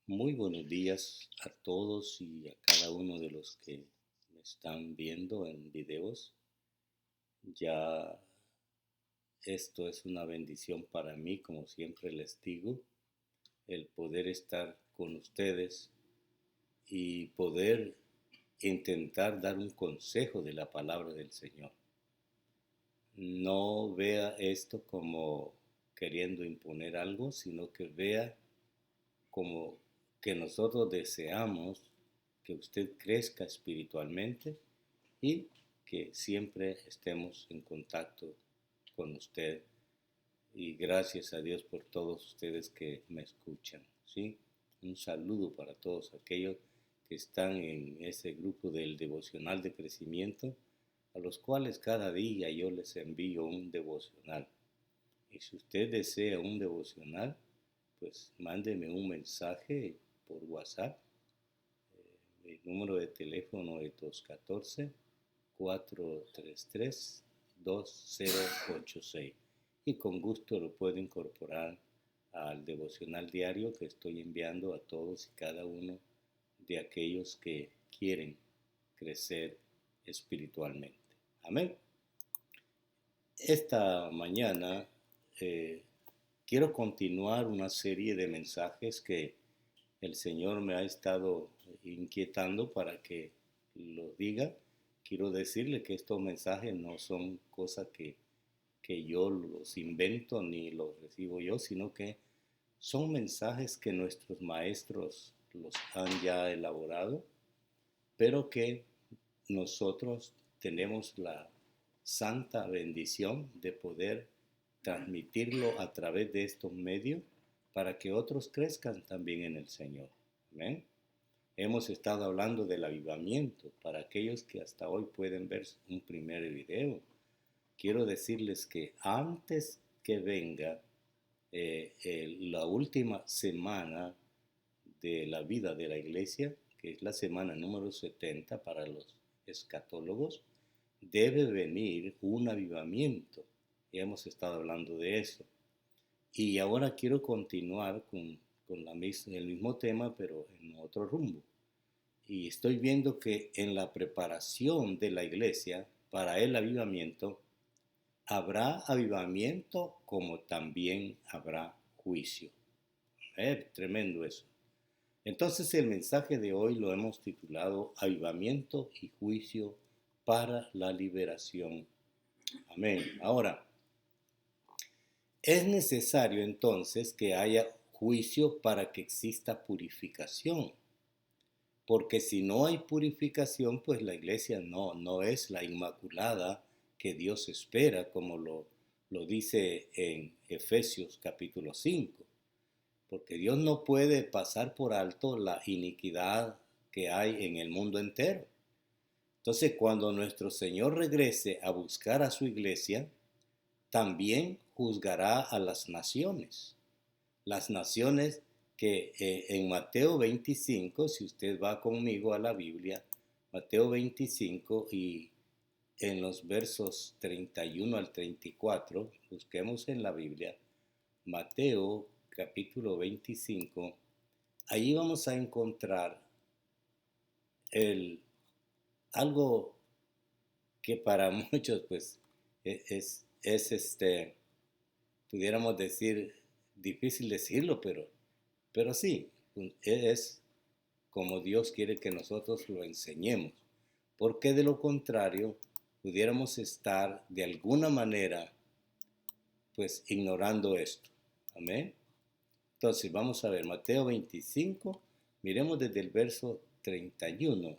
Muy buenos días a todos y a cada uno de los que me están viendo en videos. Ya esto es una bendición para mí, como siempre les digo, el poder estar con ustedes y poder intentar dar un consejo de la palabra del Señor. No vea esto como queriendo imponer algo, sino que vea como que nosotros deseamos que usted crezca espiritualmente y que siempre estemos en contacto con usted. Y gracias a Dios por todos ustedes que me escuchan, ¿sí? Un saludo para todos aquellos que están en ese grupo del devocional de crecimiento, a los cuales cada día yo les envío un devocional. Y si usted desea un devocional, pues mándeme un mensaje por WhatsApp. El número de teléfono es 214-433-2086 y con gusto lo puedo incorporar al devocional diario que estoy enviando a todos y cada uno de aquellos que quieren crecer espiritualmente. Amén. Esta mañana eh, quiero continuar una serie de mensajes que el Señor me ha estado inquietando para que lo diga. Quiero decirle que estos mensajes no son cosas que yo los invento ni los recibo yo, sino que son mensajes que nuestros maestros los han ya elaborado, pero que nosotros tenemos la santa bendición de poder transmitirlo a través de estos medios para que otros crezcan también en el Señor. ¿Amén? Hemos estado hablando del avivamiento. Para aquellos que hasta hoy pueden ver un primer video, quiero decirles que antes que venga la última semana de la vida de la iglesia, que es la semana número 70 para los escatólogos, debe venir un avivamiento. Ya hemos estado hablando de eso. Y ahora quiero continuar con el mismo tema, pero en otro rumbo. Y estoy viendo que en la preparación de la iglesia para el avivamiento, habrá avivamiento como también habrá juicio. Tremendo eso. Entonces el mensaje de hoy lo hemos titulado Avivamiento y Juicio para la Liberación. Amén. Ahora, es necesario entonces que haya juicio para que exista purificación, porque si no hay purificación, pues la iglesia no es la inmaculada que Dios espera, como lo dice en Efesios capítulo 5, porque Dios no puede pasar por alto la iniquidad que hay en el mundo entero. Entonces, cuando nuestro Señor regrese a buscar a su iglesia, también juzgará a las naciones. Las naciones que en Mateo 25, si usted va conmigo a la Biblia, Mateo 25 y en los versos 31 al 34, busquemos en la Biblia, Mateo capítulo 25, ahí vamos a encontrar el, algo que para muchos pues es pudiéramos decir, difícil decirlo, pero sí, es como Dios quiere que nosotros lo enseñemos, porque de lo contrario pudiéramos estar de alguna manera pues ignorando esto. Amén. Entonces vamos a ver Mateo 25, miremos desde el verso 31.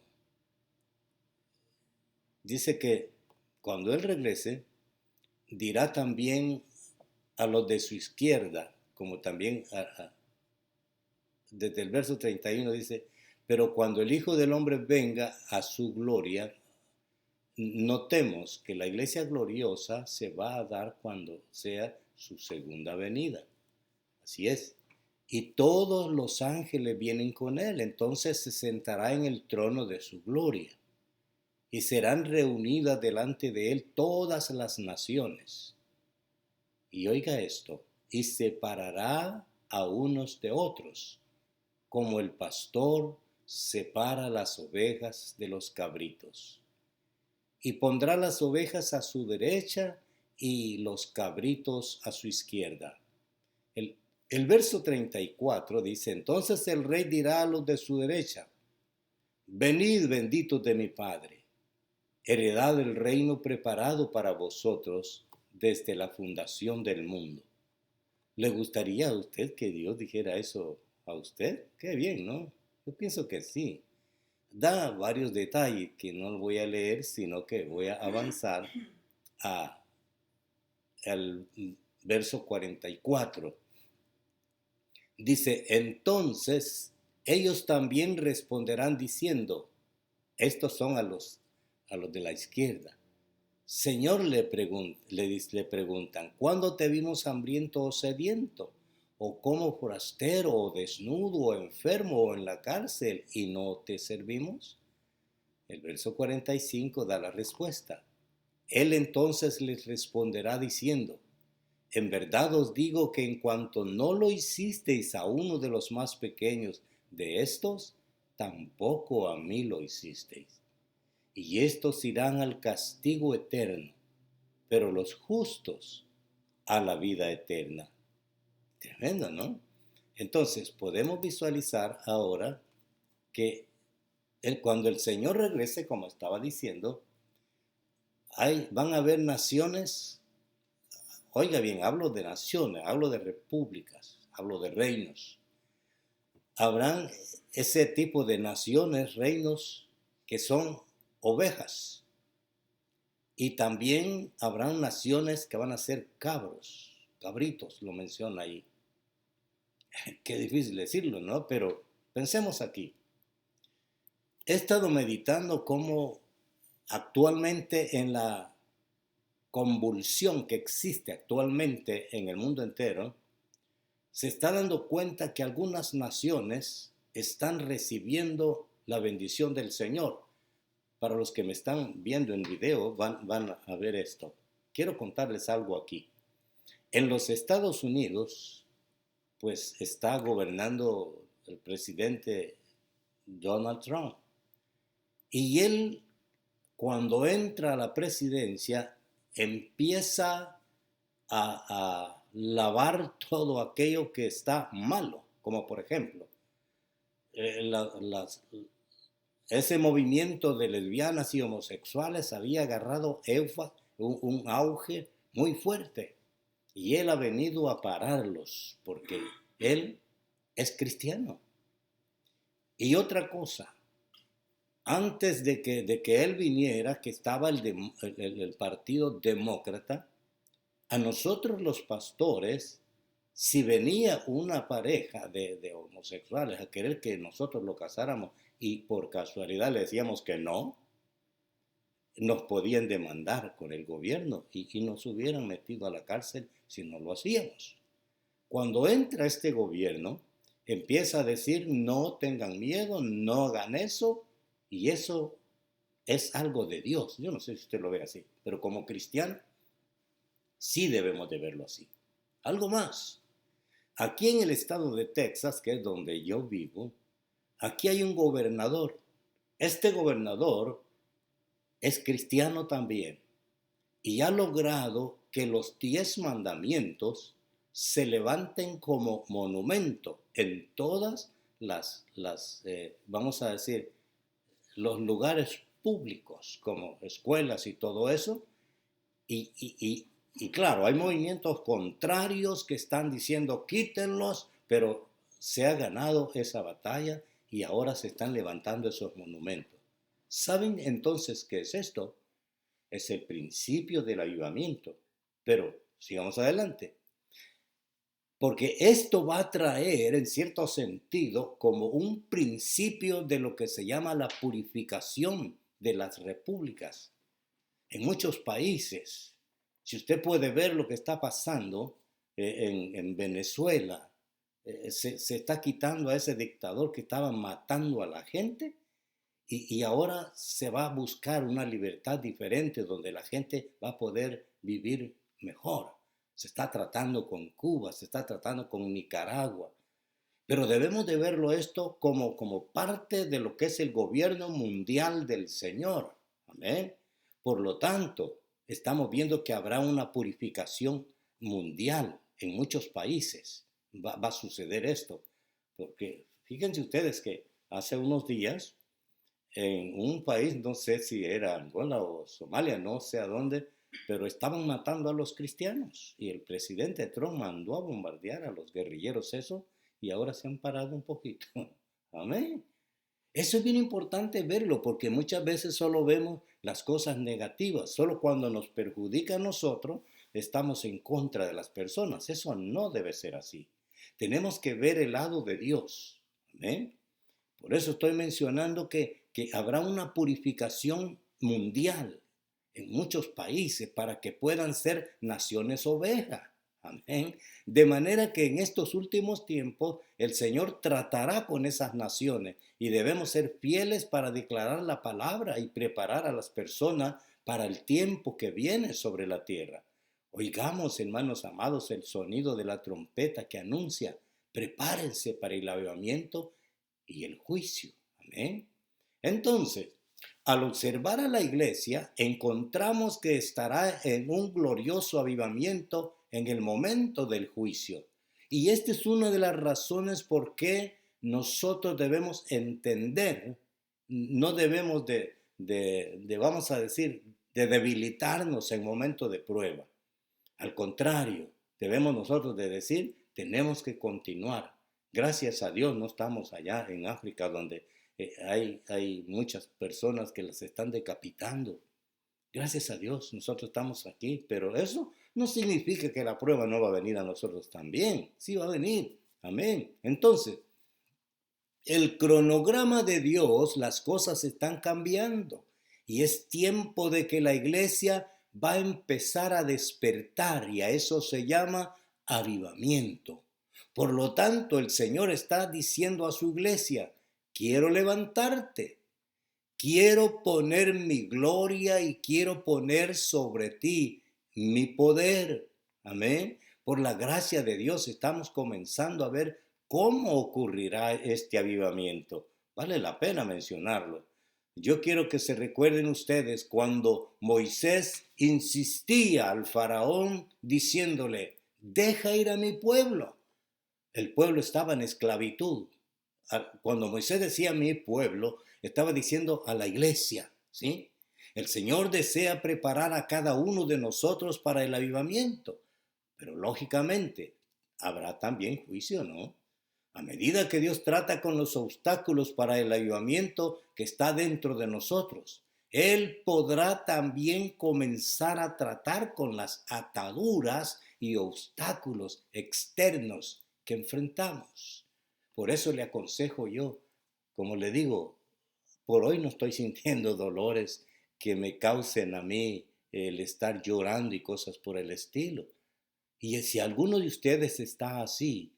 Dice que cuando Él regrese, dirá también a los de su izquierda, como también desde el verso 31 dice, pero cuando el Hijo del Hombre venga a su gloria, notemos que la iglesia gloriosa se va a dar cuando sea su segunda venida. Así es. Y todos los ángeles vienen con él, entonces se sentará en el trono de su gloria. Y serán reunidas delante de él todas las naciones. Y oiga esto, y separará a unos de otros, como el pastor separa las ovejas de los cabritos. Y pondrá las ovejas a su derecha y los cabritos a su izquierda. El verso 34 dice, entonces el rey dirá a los de su derecha, venid benditos de mi Padre, heredad el reino preparado para vosotros desde la fundación del mundo. ¿Le gustaría a usted que Dios dijera eso a usted? Qué bien, ¿no? Yo pienso que sí. Da varios detalles que no voy a leer, sino que voy a avanzar al verso 44. Dice, entonces ellos también responderán diciendo, estos son a los de la izquierda. Señor, le preguntan, ¿cuándo te vimos hambriento o sediento? ¿O como forastero, o desnudo, o enfermo, o en la cárcel, y no te servimos? El verso 45 da la respuesta. Él entonces les responderá diciendo, en verdad os digo que en cuanto no lo hicisteis a uno de los más pequeños de estos, tampoco a mí lo hicisteis. Y estos irán al castigo eterno, pero los justos a la vida eterna. Tremendo, ¿no? Entonces podemos visualizar ahora que cuando el Señor regrese, como estaba diciendo, van a haber naciones. Oiga bien, hablo de naciones, hablo de repúblicas, hablo de reinos. Habrán ese tipo de naciones, reinos, que son ovejas. Y también habrán naciones que van a ser cabritos, lo menciona ahí. Qué difícil decirlo, ¿no? Pero pensemos aquí. He estado meditando cómo actualmente en la convulsión que existe actualmente en el mundo entero, se está dando cuenta que algunas naciones están recibiendo la bendición del Señor. Para los que me están viendo en video van a ver esto. Quiero contarles algo aquí. En los Estados Unidos, pues está gobernando el presidente Donald Trump. Y él, cuando entra a la presidencia, empieza a lavar todo aquello que está malo, como por ejemplo, ese movimiento de lesbianas y homosexuales había agarrado un auge muy fuerte, y él ha venido a pararlos porque él es cristiano. Y otra cosa, antes de que él viniera, que estaba el Partido Demócrata, a nosotros los pastores, si venía una pareja de homosexuales a querer que nosotros lo casáramos y por casualidad le decíamos que no, nos podían demandar con el gobierno y nos hubieran metido a la cárcel si no lo hacíamos. Cuando entra este gobierno, empieza a decir no tengan miedo, no hagan eso, y eso es algo de Dios. Yo no sé si usted lo ve así, pero como cristiano sí debemos de verlo así. Algo más. Aquí en el estado de Texas, que es donde yo vivo, aquí hay un gobernador. Este gobernador es cristiano también y ha logrado que los 10 mandamientos se levanten como monumento en todas vamos a decir, los lugares públicos, como escuelas y todo eso. Y claro, hay movimientos contrarios que están diciendo quítenlos, pero se ha ganado esa batalla y ahora se están levantando esos monumentos. ¿Saben entonces qué es esto? Es el principio del avivamiento. Pero sigamos adelante. Porque esto va a traer, en cierto sentido, como un principio de lo que se llama la purificación de las repúblicas. En muchos países, si usted puede ver lo que está pasando en Venezuela, se está quitando a ese dictador que estaba matando a la gente y ahora se va a buscar una libertad diferente donde la gente va a poder vivir mejor. Se está tratando con Cuba, se está tratando con Nicaragua. Pero debemos de verlo esto como parte de lo que es el gobierno mundial del Señor. Amén. Por lo tanto, estamos viendo que habrá una purificación mundial en muchos países. Va a suceder esto. Porque fíjense ustedes que hace unos días, en un país, no sé si era Angola o Somalia, no sé a dónde, pero estaban matando a los cristianos. Y el presidente Trump mandó a bombardear a los guerrilleros eso, y ahora se han parado un poquito. Amén. Eso es bien importante verlo, porque muchas veces solo vemos las cosas negativas. Solo cuando nos perjudica a nosotros estamos en contra de las personas. Eso no debe ser así. Tenemos que ver el lado de Dios. Amén. Por eso estoy mencionando que habrá una purificación mundial en muchos países para que puedan ser naciones ovejas. Amén. De manera que en estos últimos tiempos el Señor tratará con esas naciones y debemos ser fieles para declarar la palabra y preparar a las personas para el tiempo que viene sobre la tierra. Oigamos, hermanos amados, el sonido de la trompeta que anuncia: prepárense para el avivamiento y el juicio. Amén. Entonces, al observar a la iglesia, encontramos que estará en un glorioso avivamiento en el momento del juicio. Y esta es una de las razones por qué nosotros debemos entender, no debemos vamos a decir, de debilitarnos en momento de prueba. Al contrario, debemos nosotros de decir, tenemos que continuar. Gracias a Dios no estamos allá en África donde hay muchas personas que las están decapitando. Gracias a Dios nosotros estamos aquí, pero eso no significa que la prueba no va a venir a nosotros también. Sí va a venir. Amén. Entonces, el cronograma de Dios, las cosas están cambiando y es tiempo de que la iglesia va a empezar a despertar, y a eso se llama avivamiento. Por lo tanto, el Señor está diciendo a su iglesia: quiero levantarte, quiero poner mi gloria y quiero poner sobre ti mi poder. Amén. Por la gracia de Dios estamos comenzando a ver cómo ocurrirá este avivamiento. Vale la pena mencionarlo. Yo quiero que se recuerden ustedes cuando Moisés insistía al faraón diciéndole: deja ir a mi pueblo. El pueblo estaba en esclavitud. Cuando Moisés decía mi pueblo, estaba diciendo a la iglesia, ¿sí? El Señor desea preparar a cada uno de nosotros para el avivamiento, pero lógicamente habrá también juicio, ¿no? A medida que Dios trata con los obstáculos para el avivamiento que está dentro de nosotros, Él podrá también comenzar a tratar con las ataduras y obstáculos externos que enfrentamos. Por eso le aconsejo yo, como le digo, por hoy no estoy sintiendo dolores que me causen a mí el estar llorando y cosas por el estilo. Y si alguno de ustedes está así,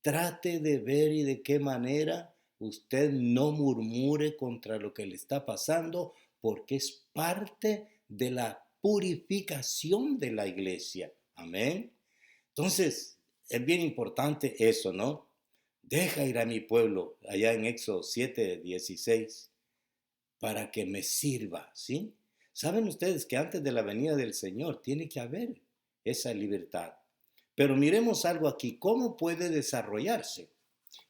trate de ver y de qué manera usted no murmure contra lo que le está pasando, porque es parte de la purificación de la iglesia. Amén. Entonces, es bien importante eso, ¿no? Deja ir a mi pueblo, allá en Éxodo 7:16, para que me sirva, ¿sí? Saben ustedes que antes de la venida del Señor tiene que haber esa libertad. Pero miremos algo aquí, ¿cómo puede desarrollarse?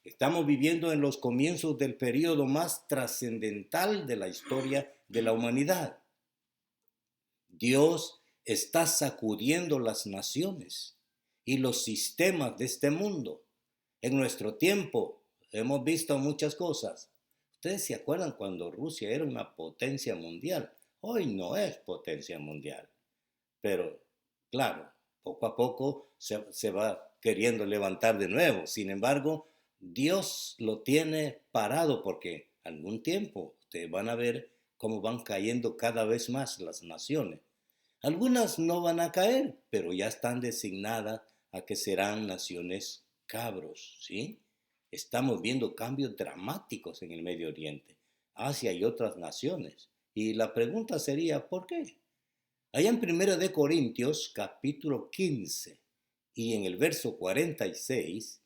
Estamos viviendo en los comienzos del periodo más trascendental de la historia de la humanidad. Dios está sacudiendo las naciones y los sistemas de este mundo. En nuestro tiempo hemos visto muchas cosas. Ustedes se acuerdan cuando Rusia era una potencia mundial. Hoy no es potencia mundial. Pero, claro, poco a poco se va queriendo levantar de nuevo. Sin embargo, Dios lo tiene parado porque algún tiempo ustedes van a ver cómo van cayendo cada vez más las naciones. Algunas no van a caer, pero ya están designadas a que serán naciones cabros, ¿sí? Estamos viendo cambios dramáticos en el Medio Oriente, Asia y otras naciones. Y la pregunta sería, ¿por qué? Allá en Primera de Corintios, capítulo 15, y en el verso 46,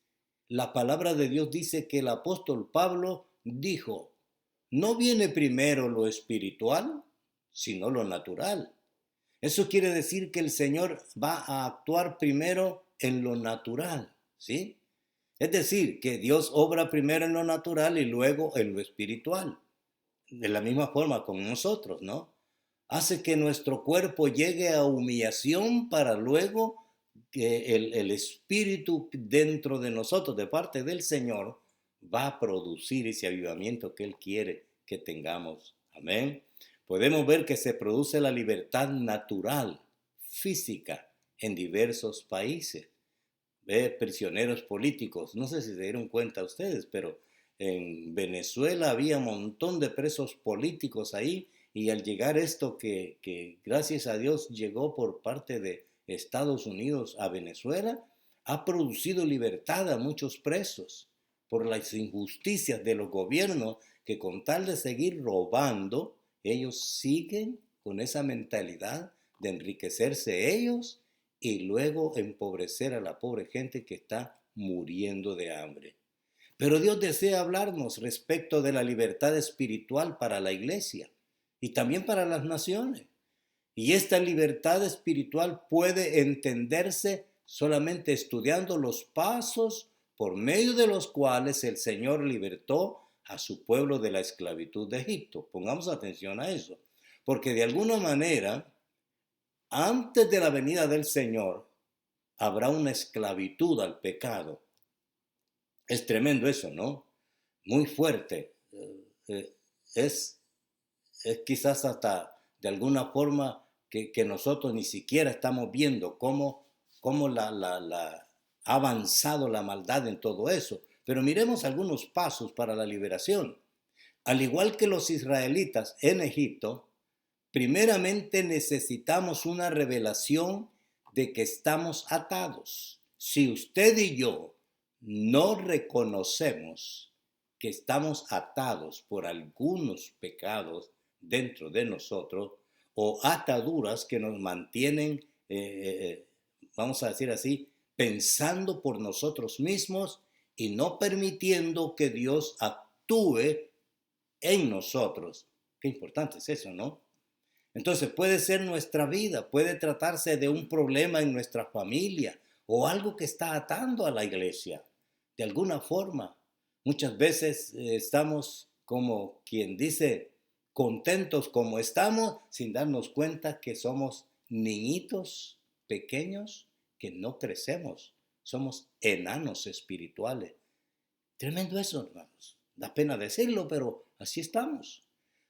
la palabra de Dios dice que el apóstol Pablo dijo, no viene primero lo espiritual, sino lo natural. Eso quiere decir que el Señor va a actuar primero en lo natural, ¿sí? Es decir, que Dios obra primero en lo natural y luego en lo espiritual. De la misma forma con nosotros, ¿no? Hace que nuestro cuerpo llegue a humillación para luego que el espíritu dentro de nosotros, de parte del Señor, va a producir ese avivamiento que Él quiere que tengamos. Amén. Podemos ver que se produce la libertad natural, física, en diversos países. Ve prisioneros políticos, no sé si se dieron cuenta ustedes, pero en Venezuela había un montón de presos políticos ahí y al llegar esto que gracias a Dios llegó por parte de Estados Unidos a Venezuela, ha producido libertad a muchos presos por las injusticias de los gobiernos que con tal de seguir robando, ellos siguen con esa mentalidad de enriquecerse ellos y luego empobrecer a la pobre gente que está muriendo de hambre. Pero Dios desea hablarnos respecto de la libertad espiritual para la iglesia y también para las naciones. Y esta libertad espiritual puede entenderse solamente estudiando los pasos por medio de los cuales el Señor libertó a su pueblo de la esclavitud de Egipto. Pongamos atención a eso, porque de alguna manera, antes de la venida del Señor, habrá una esclavitud al pecado. Es tremendo eso, ¿no? Muy fuerte. Es, es quizás hasta de alguna forma que nosotros ni siquiera estamos viendo cómo ha avanzado la maldad en todo eso. Pero miremos algunos pasos para la liberación. Al igual que los israelitas en Egipto, primeramente necesitamos una revelación de que estamos atados. Si usted y yo no reconocemos que estamos atados por algunos pecados dentro de nosotros o ataduras que nos mantienen, vamos a decir así, pensando por nosotros mismos y no permitiendo que Dios actúe en nosotros. Qué importante es eso, ¿no? Entonces puede ser nuestra vida, puede tratarse de un problema en nuestra familia o algo que está atando a la iglesia. De alguna forma, muchas veces estamos como quien dice, contentos como estamos, sin darnos cuenta que somos niñitos pequeños que no crecemos. Somos enanos espirituales. Tremendo eso, hermanos. Da pena decirlo, pero así estamos.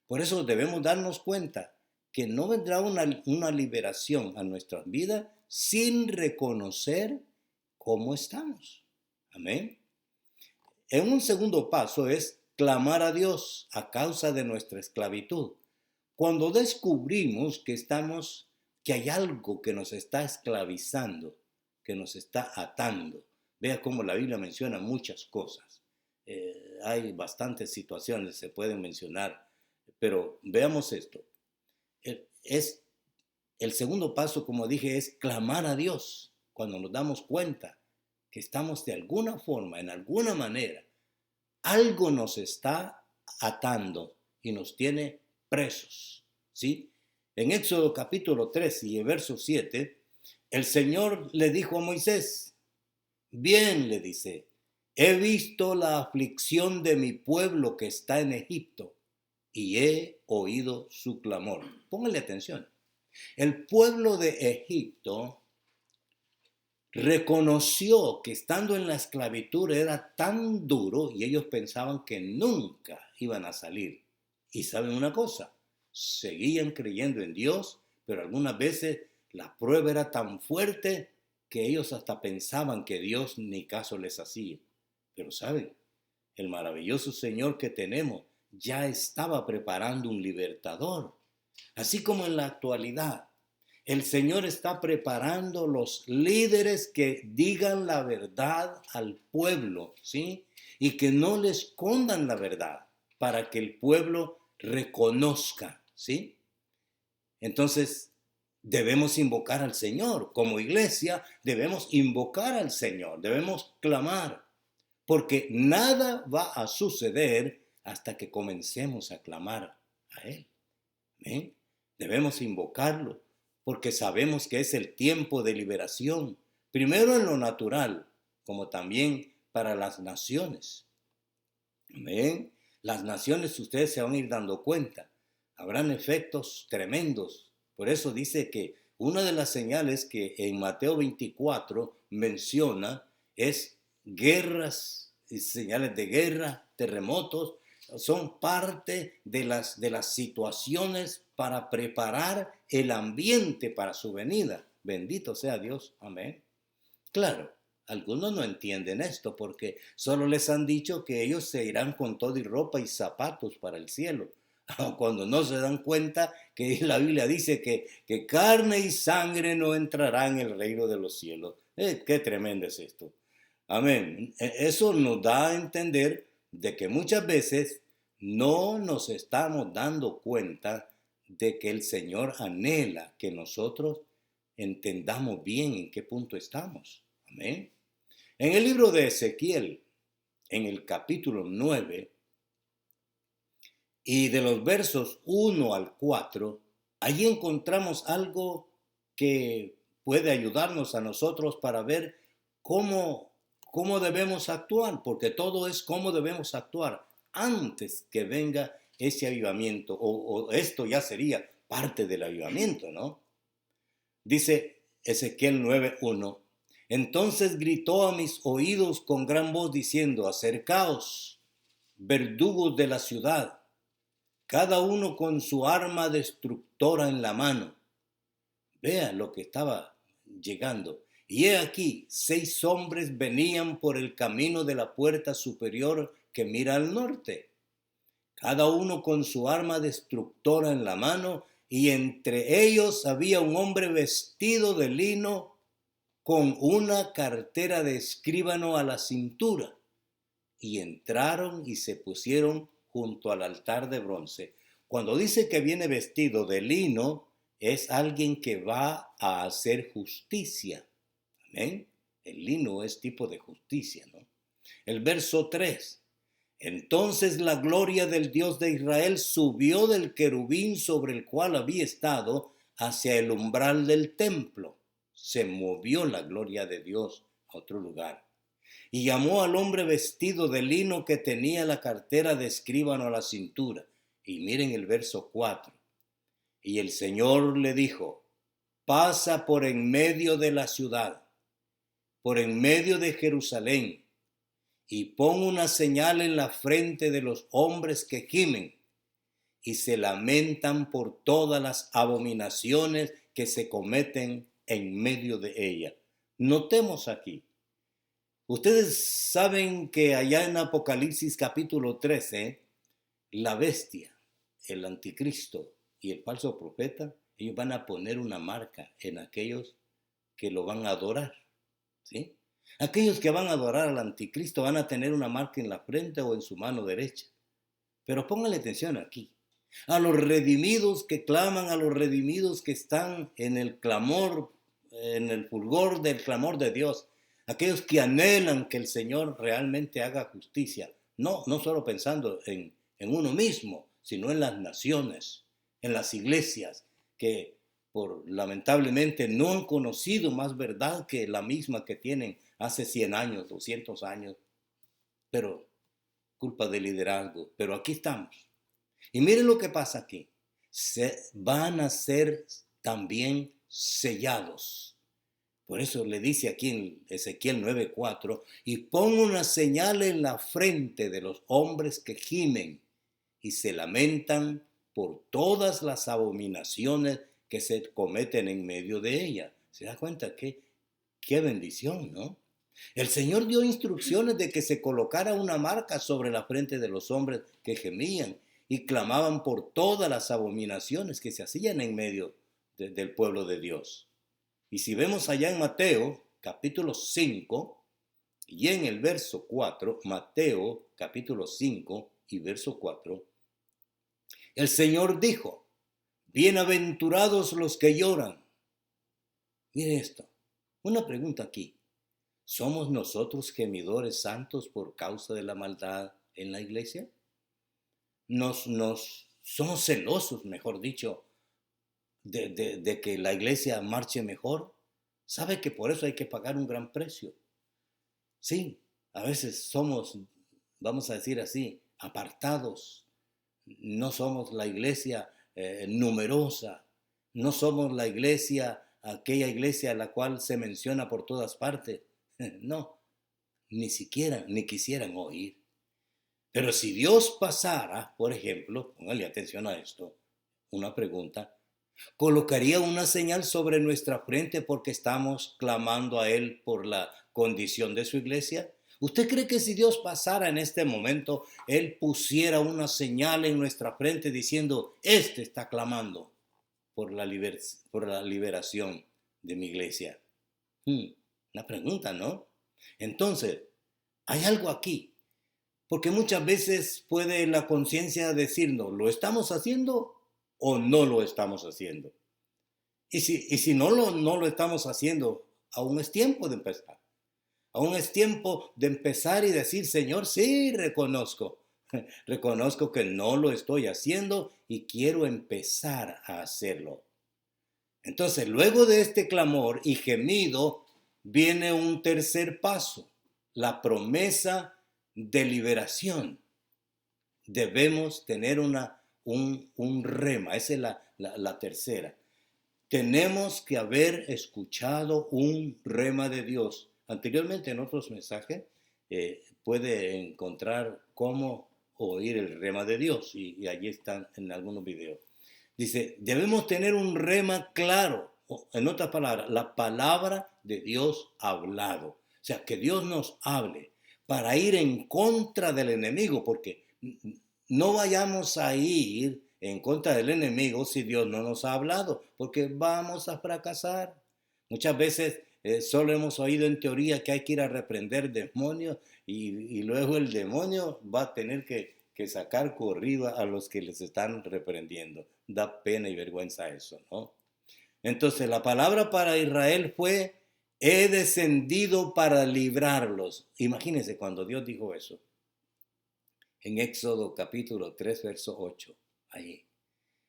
Por eso debemos darnos cuenta que no vendrá una liberación a nuestras vidas sin reconocer cómo estamos. Amén. En un segundo paso es clamar a Dios a causa de nuestra esclavitud. Cuando descubrimos que hay algo que nos está esclavizando, que nos está atando. Vea cómo la Biblia menciona muchas cosas. Hay bastantes situaciones, se pueden mencionar, pero veamos esto. El segundo paso, como dije, es clamar a Dios cuando nos damos cuenta que estamos de alguna forma, en alguna manera, algo nos está atando y nos tiene presos, ¿sí? En Éxodo capítulo 3 y en verso 7, el Señor le dijo a Moisés, bien, le dice, he visto la aflicción de mi pueblo que está en Egipto y he oído su clamor. Póngale atención. El pueblo de Egipto reconoció que estando en la esclavitud era tan duro y ellos pensaban que nunca iban a salir. Y saben una cosa, seguían creyendo en Dios, pero algunas veces la prueba era tan fuerte que ellos hasta pensaban que Dios ni caso les hacía. Pero saben, el maravilloso Señor que tenemos ya estaba preparando un libertador. Así como en la actualidad, el Señor está preparando los líderes que digan la verdad al pueblo, ¿sí? Y que no le escondan la verdad para que el pueblo reconozca, ¿sí? Entonces, debemos invocar al Señor. Como iglesia, debemos invocar al Señor, debemos clamar. porque nada va a suceder hasta que comencemos a clamar a Él. ¿Ven? Debemos invocarlo, porque sabemos que es el tiempo de liberación, primero en lo natural, como también para las naciones. ¿Ven? Las naciones, ustedes se van a ir dando cuenta, habrán efectos tremendos. Por eso dice que una de las señales que en Mateo 24 menciona es guerras, señales de guerra, terremotos, son parte de las situaciones para preparar el ambiente para su venida. Bendito sea Dios. Amén. Claro, algunos no entienden esto porque solo les han dicho que ellos se irán con todo y ropa y zapatos para el cielo. Cuando no se dan cuenta que la Biblia dice que carne y sangre no entrarán en el reino de los cielos. Qué tremendo es esto. Amén. Eso nos da a entender de que muchas veces no nos estamos dando cuenta de que el Señor anhela que nosotros entendamos bien en qué punto estamos. Amén. En el libro de Ezequiel, en el capítulo 9, y de los versos 1 al 4, allí encontramos algo que puede ayudarnos a nosotros para ver cómo debemos actuar, porque todo es cómo debemos actuar antes que venga ese avivamiento, o esto ya sería parte del avivamiento, ¿no? Dice Ezequiel 9:1, entonces gritó a mis oídos con gran voz diciendo, acercaos, verdugos de la ciudad, cada uno con su arma destructora en la mano. Vean lo que estaba llegando. Y he aquí, 6 hombres venían por el camino de la puerta superior que mira al norte, cada uno con su arma destructora en la mano, y entre ellos había un hombre vestido de lino con una cartera de escribano a la cintura. Y entraron y se pusieron junto al altar de bronce. Cuando dice que viene vestido de lino, es alguien que va a hacer justicia. Amén. El lino es tipo de justicia, ¿no? El verso 3. Entonces la gloria del Dios de Israel subió del querubín sobre el cual había estado hacia el umbral del templo. Se movió la gloria de Dios a otro lugar. Y llamó al hombre vestido de lino que tenía la cartera de escribano a la cintura. Y miren el verso 4. Y el Señor le dijo, pasa por en medio de la ciudad, por en medio de Jerusalén, y pon una señal en la frente de los hombres que gimen y se lamentan por todas las abominaciones que se cometen en medio de ella. Notemos aquí. Ustedes saben que allá en Apocalipsis capítulo 13, la bestia, el anticristo y el falso profeta, ellos van a poner una marca en aquellos que lo van a adorar, ¿sí? Aquellos que van a adorar al anticristo van a tener una marca en la frente o en su mano derecha. Pero pónganle atención aquí. A los redimidos que claman, a los redimidos que están en el clamor, en el fulgor del clamor de Dios, aquellos que anhelan que el Señor realmente haga justicia, no solo pensando en uno mismo, sino en las naciones, en las iglesias, que lamentablemente no han conocido más verdad que la misma que tienen hace 100 años, 200 años, pero culpa del liderazgo. Pero aquí estamos. Y miren lo que pasa aquí. Van a ser también sellados. Por eso le dice aquí en Ezequiel 9:4, y pon una señal en la frente de los hombres que gimen y se lamentan por todas las abominaciones que se cometen en medio de ella. ¿Se da cuenta? Qué bendición, ¿no? El Señor dio instrucciones de que se colocara una marca sobre la frente de los hombres que gemían y clamaban por todas las abominaciones que se hacían en medio del pueblo de Dios. Y si vemos allá en Mateo capítulo 5 y en el verso 4, Mateo capítulo 5 y verso 4, el Señor dijo, bienaventurados los que lloran. Mire esto, una pregunta aquí. ¿Somos nosotros gemidores santos por causa de la maldad en la iglesia? Somos celosos, mejor dicho, de que la iglesia marche mejor. ¿Sabe que por eso hay que pagar un gran precio? Sí, a veces somos, vamos a decir así, apartados. No somos la iglesia numerosa. No somos la iglesia, aquella iglesia a la cual se menciona por todas partes. No, ni siquiera, ni quisieran oír. Pero si Dios pasara, por ejemplo, póngale atención a esto, una pregunta, ¿colocaría una señal sobre nuestra frente porque estamos clamando a Él por la condición de su iglesia? ¿Usted cree que si Dios pasara en este momento, Él pusiera una señal en nuestra frente diciendo, este está clamando por la liberación de mi iglesia? Una pregunta, ¿no? Entonces, hay algo aquí. Porque muchas veces puede la conciencia decirnos, ¿lo estamos haciendo o no lo estamos haciendo? Y si no lo estamos haciendo, aún es tiempo de empezar. Aún es tiempo de empezar y decir, Señor, sí, reconozco. Reconozco que no lo estoy haciendo y quiero empezar a hacerlo. Entonces, luego de este clamor y gemido, viene un tercer paso, la promesa de liberación. Debemos tener un rema, esa es la tercera. Tenemos que haber escuchado un rema de Dios. Anteriormente en otros mensajes puede encontrar cómo oír el rema de Dios y allí están en algunos videos. Dice, debemos tener un rema claro, en otras palabras, la palabra de Dios hablado. O sea, que Dios nos hable para ir en contra del enemigo, porque no vayamos a ir en contra del enemigo si Dios no nos ha hablado, porque vamos a fracasar. Muchas veces solo hemos oído en teoría que hay que ir a reprender demonios y luego el demonio va a tener que sacar corrido a los que les están reprendiendo. Da pena y vergüenza eso, ¿no? Entonces la palabra para Israel fue, he descendido para librarlos. Imagínense cuando Dios dijo eso. En Éxodo capítulo 3, verso 8. Ahí.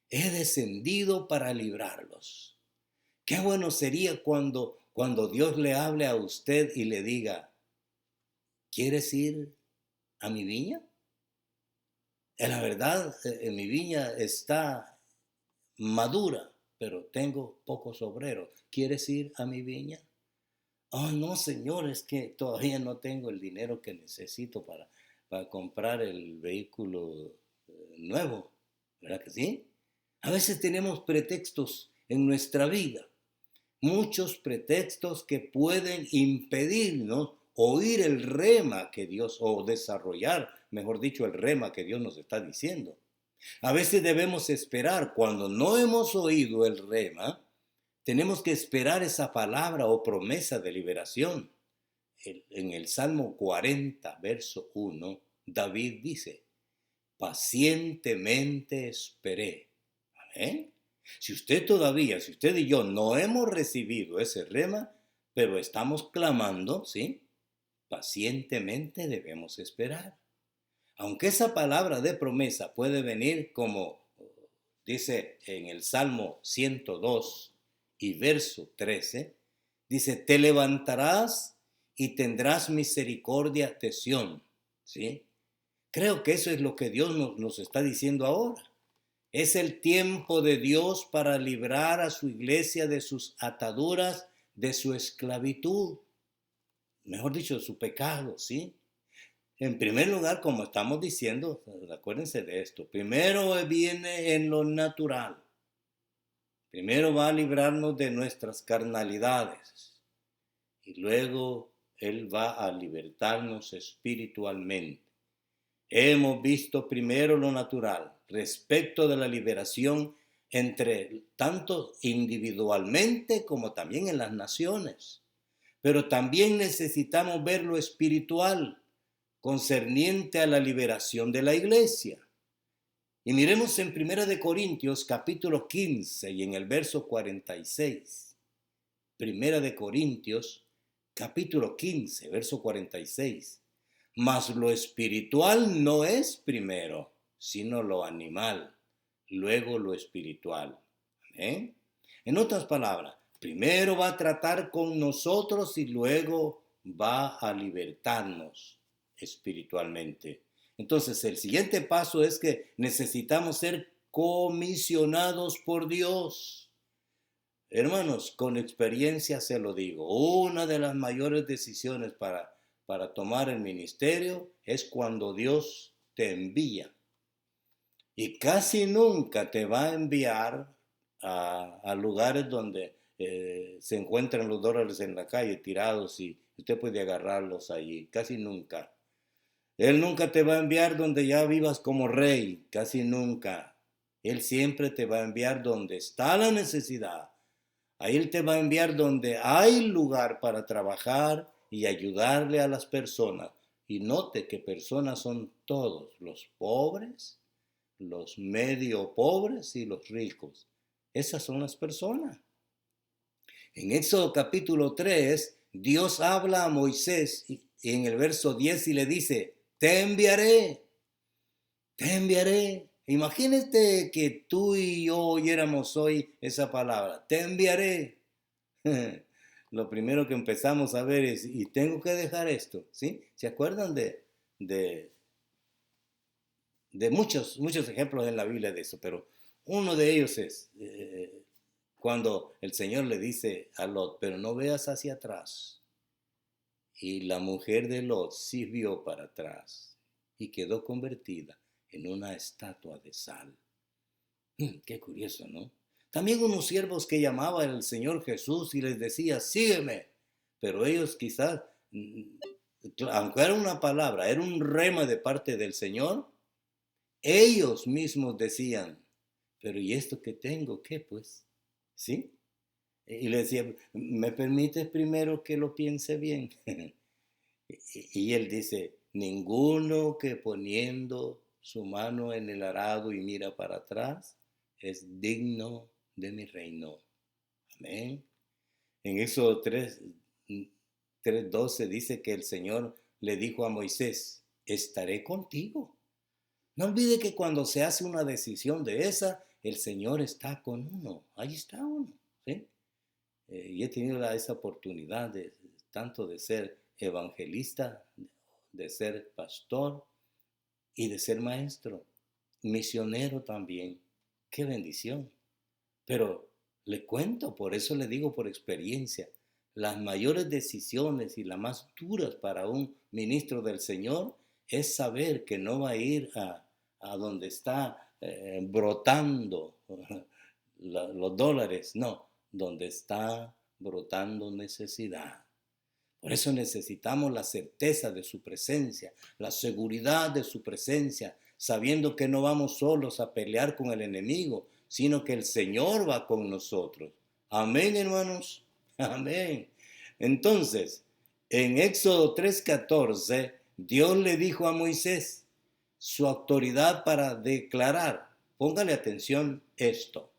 He descendido para librarlos. Qué bueno sería cuando Dios le hable a usted y le diga, ¿quieres ir a mi viña? La verdad, en mi viña está madura, pero tengo pocos obreros. ¿Quieres ir a mi viña? Oh, no, Señor, es que todavía no tengo el dinero que necesito para comprar el vehículo nuevo. ¿Verdad que sí? A veces tenemos pretextos en nuestra vida, muchos pretextos que pueden impedirnos oír el rema que Dios, o desarrollar, mejor dicho, el rema que Dios nos está diciendo. A veces debemos esperar, cuando no hemos oído el rema, tenemos que esperar esa palabra o promesa de liberación. En el Salmo 40, verso 1, David dice, pacientemente esperé. ¿Amén? Si usted y yo no hemos recibido ese rema, pero estamos clamando, ¿sí? Pacientemente debemos esperar. Aunque esa palabra de promesa puede venir como dice en el Salmo 102 y verso 13, dice, te levantarás y tendrás misericordia de Sión, ¿sí? Creo que eso es lo que Dios nos está diciendo ahora. Es el tiempo de Dios para librar a su iglesia de sus ataduras, de su esclavitud, mejor dicho, de su pecado, ¿sí? En primer lugar, como estamos diciendo, acuérdense de esto, primero viene en lo natural. Primero va a librarnos de nuestras carnalidades y luego Él va a libertarnos espiritualmente. Hemos visto primero lo natural respecto de la liberación entre tanto individualmente como también en las naciones. Pero también necesitamos ver lo espiritual concerniente a la liberación de la iglesia. Y miremos en 1 Corintios capítulo 15 y en el verso 46. 1 Corintios capítulo 15, verso 46. Mas lo espiritual no es primero, sino lo animal, luego lo espiritual. ¿Amén? En otras palabras, primero va a tratar con nosotros y luego va a libertarnos espiritualmente. Entonces, el siguiente paso es que necesitamos ser comisionados por Dios. Hermanos, con experiencia se lo digo, una de las mayores decisiones para tomar el ministerio es cuando Dios te envía. Y casi nunca te va a enviar a lugares donde se encuentran los dólares en la calle tirados y usted puede agarrarlos allí. Casi nunca. Él nunca te va a enviar donde ya vivas como rey. Casi nunca. Él siempre te va a enviar donde está la necesidad. Ahí Él te va a enviar donde hay lugar para trabajar y ayudarle a las personas. Y note que personas son todos, los pobres, los medio pobres y los ricos. Esas son las personas. En Éxodo capítulo 3, Dios habla a Moisés en el verso 10 y le dice, te enviaré, te enviaré. Imagínate que tú y yo oyéramos hoy esa palabra, te enviaré. Lo primero que empezamos a ver es, y tengo que dejar esto, ¿sí? ¿Se acuerdan de muchos ejemplos en la Biblia de eso? Pero uno de ellos es cuando el Señor le dice a Lot, pero no veas hacia atrás. Y la mujer de Lot sí vio para atrás y quedó convertida en una estatua de sal. Qué curioso, ¿no? También unos siervos que llamaban al Señor Jesús y les decía, sígueme. Pero ellos quizás, aunque era una palabra, era un rema de parte del Señor, ellos mismos decían, pero ¿y esto que tengo? ¿Qué pues? ¿Sí? Y le decía, ¿me permites primero que lo piense bien? Y él dice, ninguno que poniendo su mano en el arado y mira para atrás es digno de mi reino. Amén. En Éxodo 3:12 dice que el Señor le dijo a Moisés, estaré contigo. No olvide que cuando se hace una decisión de esa, el Señor está con uno. Ahí está uno. ¿Sí? Y he tenido esa oportunidad tanto de ser evangelista, de ser pastor y de ser maestro, misionero también. ¡Qué bendición! Pero le cuento, por eso le digo por experiencia, las mayores decisiones y las más duras para un ministro del Señor es saber que no va a ir a donde está brotando los dólares, no, donde está brotando necesidad. Por eso necesitamos la certeza de su presencia, la seguridad de su presencia, sabiendo que no vamos solos a pelear con el enemigo, sino que el Señor va con nosotros. Amén, hermanos. Amén. Entonces, en Éxodo 3:14, Dios le dijo a Moisés su autoridad para declarar. Póngale atención esto.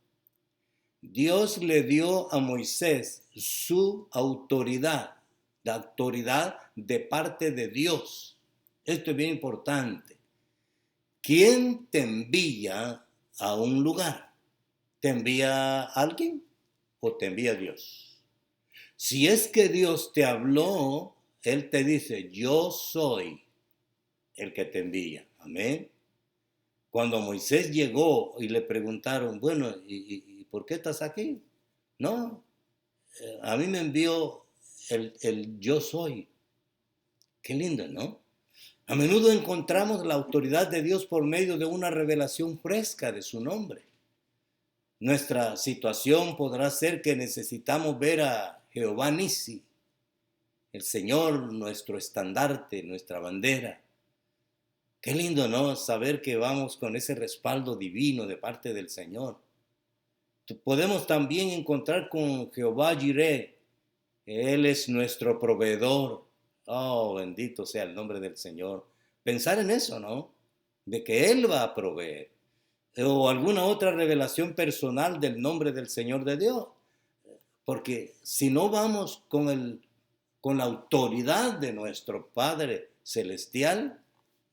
Dios le dio a Moisés su autoridad, la autoridad de parte de Dios. Esto es bien importante. ¿Quién te envía a un lugar? ¿Te envía alguien o te envía Dios? Si es que Dios te habló, Él te dice, yo soy el que te envía. Amén. Cuando Moisés llegó y le preguntaron, bueno, ¿y por qué estás aquí? No, a mí me envió el yo soy. Qué lindo, ¿no? A menudo encontramos la autoridad de Dios por medio de una revelación fresca de su nombre. Nuestra situación podrá ser que necesitamos ver a Jehová Nisi, el Señor, nuestro estandarte, nuestra bandera. Qué lindo, ¿no? Saber que vamos con ese respaldo divino de parte del Señor. Podemos también encontrar con Jehová Jireh. Él es nuestro proveedor. Oh, bendito sea el nombre del Señor. Pensar en eso, ¿no? De que Él va a proveer. O alguna otra revelación personal del nombre del Señor de Dios. Porque si no vamos con con la autoridad de nuestro Padre Celestial,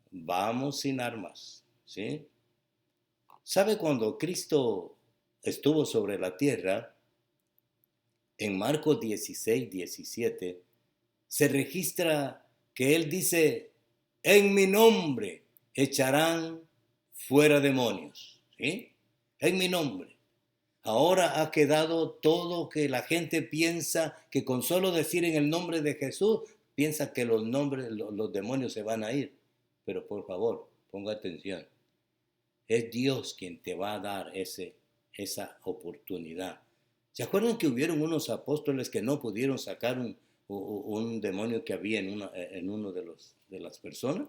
vamos sin armas, ¿sí? ¿Sabe cuando Cristo estuvo sobre la tierra? En Marcos 16, 17, se registra que Él dice, en mi nombre echarán fuera demonios, ¿sí? En mi nombre. Ahora ha quedado todo que la gente piensa que con solo decir en el nombre de Jesús, piensa que los demonios se van a ir. Pero por favor, ponga atención. Es Dios quien te va a dar esa oportunidad. ¿Se acuerdan que hubieron unos apóstoles que no pudieron sacar un demonio que había en uno de las personas?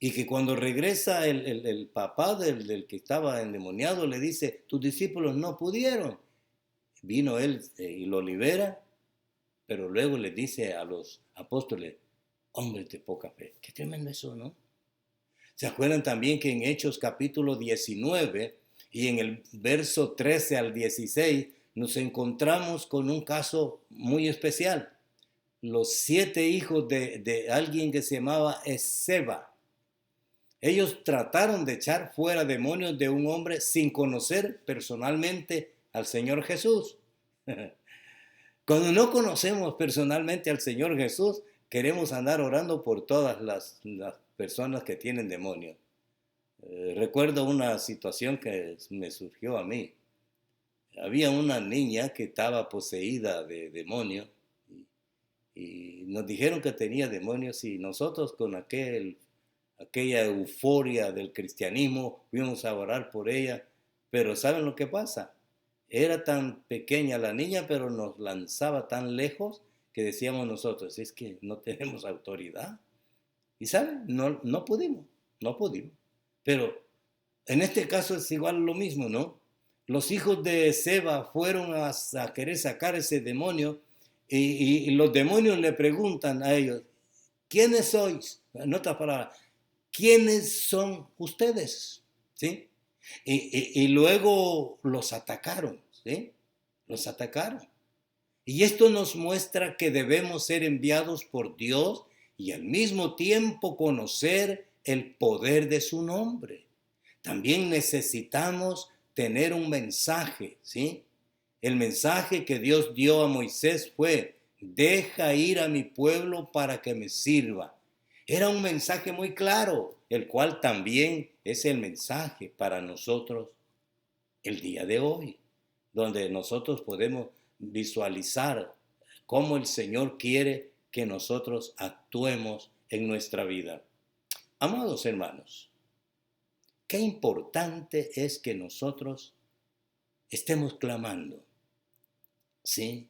Y que cuando regresa el papá del que estaba endemoniado le dice, tus discípulos no pudieron. Vino él y lo libera, pero luego le dice a los apóstoles, hombres de poca fe. Qué tremendo eso, ¿no? ¿Se acuerdan también que en Hechos capítulo 19 y en el verso 13 al 16 nos encontramos con un caso muy especial? Los 7 hijos de alguien que se llamaba Esceva. Ellos trataron de echar fuera demonios de un hombre sin conocer personalmente al Señor Jesús. Cuando no conocemos personalmente al Señor Jesús, queremos andar orando por todas las personas que tienen demonios. Recuerdo una situación que me surgió a mí. Había una niña que estaba poseída de demonios y nos dijeron que tenía demonios y nosotros con aquella euforia del cristianismo fuimos a orar por ella. Pero ¿saben lo que pasa? Era tan pequeña la niña, pero nos lanzaba tan lejos que decíamos nosotros, es que no tenemos autoridad. Y ¿saben? No pudimos. Pero en este caso es igual lo mismo, ¿no? Los hijos de Seba fueron a querer sacar ese demonio y los demonios le preguntan a ellos, ¿quiénes sois? En otras palabras, ¿quiénes son ustedes? ¿Sí? Y luego los atacaron, ¿sí? Los atacaron. Y esto nos muestra que debemos ser enviados por Dios y al mismo tiempo conocer el poder de su nombre. También necesitamos tener un mensaje, ¿sí? El mensaje que Dios dio a Moisés fue, deja ir a mi pueblo para que me sirva. Era un mensaje muy claro, el cual también es el mensaje para nosotros el día de hoy, donde nosotros podemos visualizar cómo el Señor quiere que nosotros actuemos en nuestra vida. Amados hermanos, qué importante es que nosotros estemos clamando, ¿sí?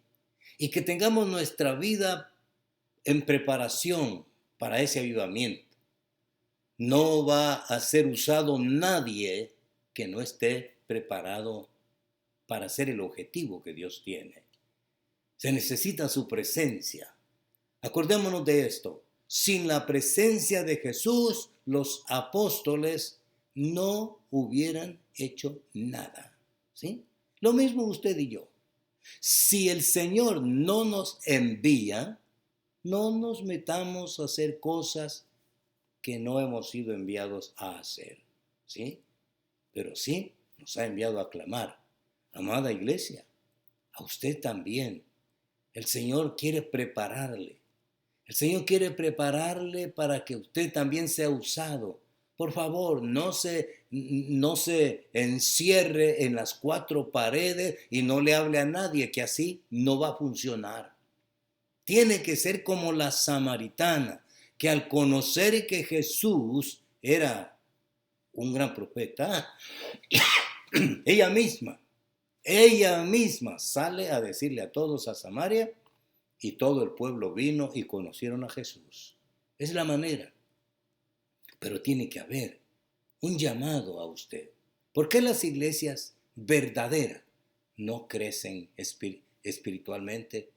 Y que tengamos nuestra vida en preparación para ese avivamiento. No va a ser usado nadie que no esté preparado para ser el objetivo que Dios tiene. Se necesita su presencia. Acordémonos de esto. Sin la presencia de Jesús, los apóstoles no hubieran hecho nada. ¿Sí? Lo mismo usted y yo. Si el Señor no nos envía, no nos metamos a hacer cosas que no hemos sido enviados a hacer. ¿Sí? Pero sí nos ha enviado a clamar. Amada iglesia, a usted también. El Señor quiere prepararle. El Señor quiere prepararle para que usted también sea usado. Por favor, no se encierre en las 4 paredes y no le hable a nadie, que así no va a funcionar. Tiene que ser como la samaritana, que al conocer que Jesús era un gran profeta, ella misma sale a decirle a todos a Samaria, y todo el pueblo vino y conocieron a Jesús. Es la manera. Pero tiene que haber un llamado a usted. ¿Por qué las iglesias verdaderas no crecen espiritualmente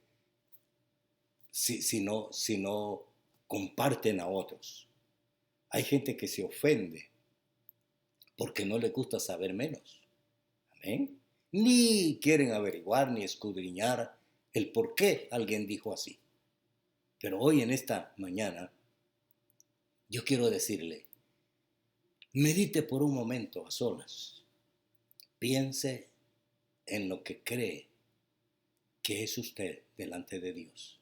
si no comparten a otros? Hay gente que se ofende porque no le gusta saber menos. Amén. Ni quieren averiguar ni escudriñar el por qué alguien dijo así. Pero hoy en esta mañana yo quiero decirle, medite por un momento a solas, piense en lo que cree que es usted delante de Dios.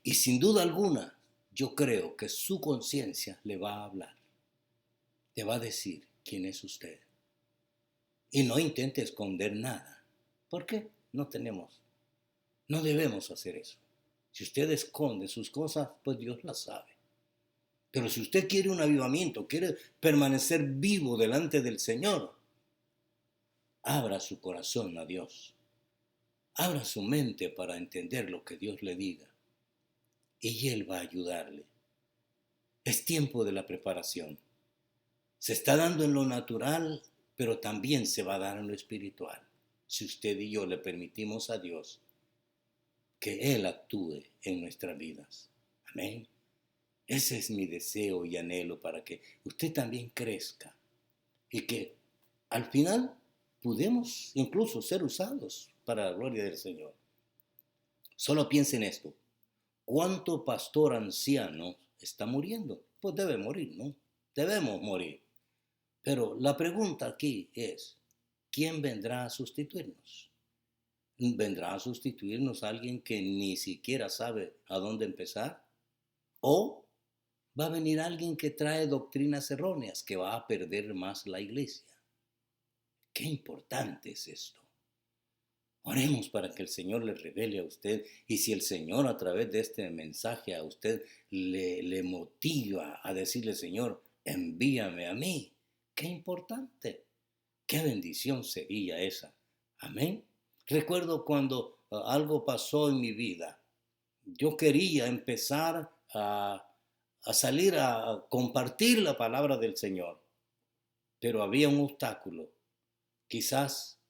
Y sin duda alguna, yo creo que su conciencia le va a hablar, le va a decir quién es usted. Y no intente esconder nada. ¿Por qué? No debemos hacer eso. Si usted esconde sus cosas, pues Dios las sabe. Pero si usted quiere un avivamiento, quiere permanecer vivo delante del Señor, abra su corazón a Dios. Abra su mente para entender lo que Dios le diga. Y Él va a ayudarle. Es tiempo de la preparación. Se está dando en lo natural, pero también se va a dar en lo espiritual. Si usted y yo le permitimos a Dios que Él actúe en nuestras vidas. Amén. Ese es mi deseo y anhelo para que usted también crezca y que al final podemos incluso ser usados para la gloria del Señor. Solo piense en esto. ¿Cuánto pastor anciano está muriendo? Pues debe morir, ¿no? Debemos morir. Pero la pregunta aquí es, ¿quién vendrá a sustituirnos? ¿Vendrá a sustituirnos alguien que ni siquiera sabe a dónde empezar? ¿O va a venir alguien que trae doctrinas erróneas que va a perder más la iglesia? Qué importante es esto. Oremos para que el Señor le revele a usted, y si el Señor a través de este mensaje a usted le motiva a decirle, Señor, envíame a mí. Qué importante, qué bendición sería esa. Amén. Recuerdo cuando algo pasó en mi vida. Yo quería empezar a salir a compartir la palabra del Señor, pero había un obstáculo. Quizás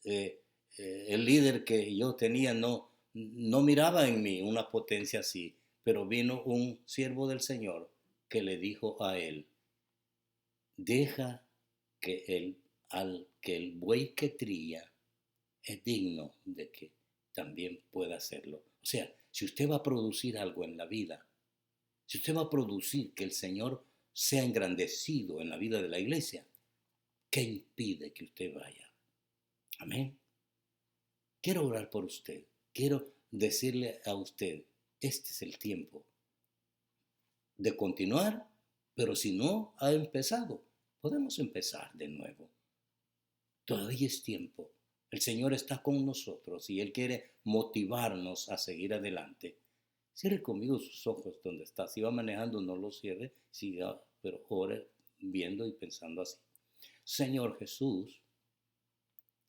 el líder que yo tenía no miraba en mí una potencia así, pero vino un siervo del Señor que le dijo a él, deja que el buey que trilla es digno de que también pueda hacerlo. O sea, si usted va a producir algo en la vida, si usted va a producir que el Señor sea engrandecido en la vida de la iglesia, ¿qué impide que usted vaya? Amén. Quiero orar por usted. Quiero decirle a usted, este es el tiempo de continuar, pero si no ha empezado, podemos empezar de nuevo. Todavía es tiempo. El Señor está con nosotros y Él quiere motivarnos a seguir adelante. Cierre conmigo sus ojos donde está. Si va manejando, no los cierre, siga, pero ore viendo y pensando así. Señor Jesús,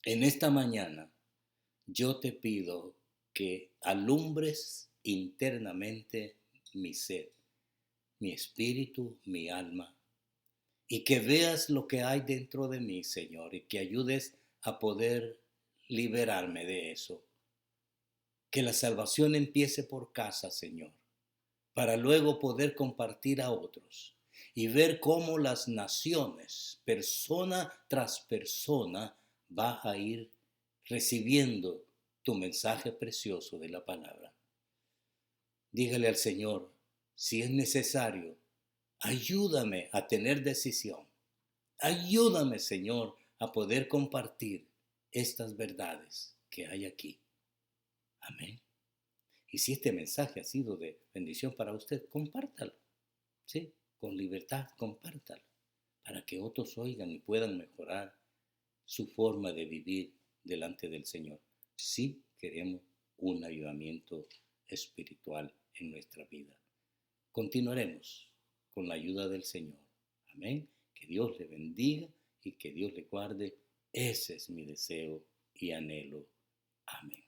en esta mañana yo te pido que alumbres internamente mi ser, mi espíritu, mi alma, y que veas lo que hay dentro de mí, Señor, y que ayudes a poder liberarme de eso. Que la salvación empiece por casa, Señor, para luego poder compartir a otros y ver cómo las naciones, persona tras persona, va a ir recibiendo tu mensaje precioso de la palabra. Dígale al Señor, si es necesario, ayúdame a tener decisión. Ayúdame, Señor, a poder compartir estas verdades que hay aquí. Amén. Y si este mensaje ha sido de bendición para usted, compártalo. Sí, con libertad, compártalo. Para que otros oigan y puedan mejorar su forma de vivir delante del Señor. Si queremos un avivamiento espiritual en nuestra vida. Continuaremos con la ayuda del Señor. Amén. Que Dios le bendiga y que Dios le guarde. Ese es mi deseo y anhelo. Amén.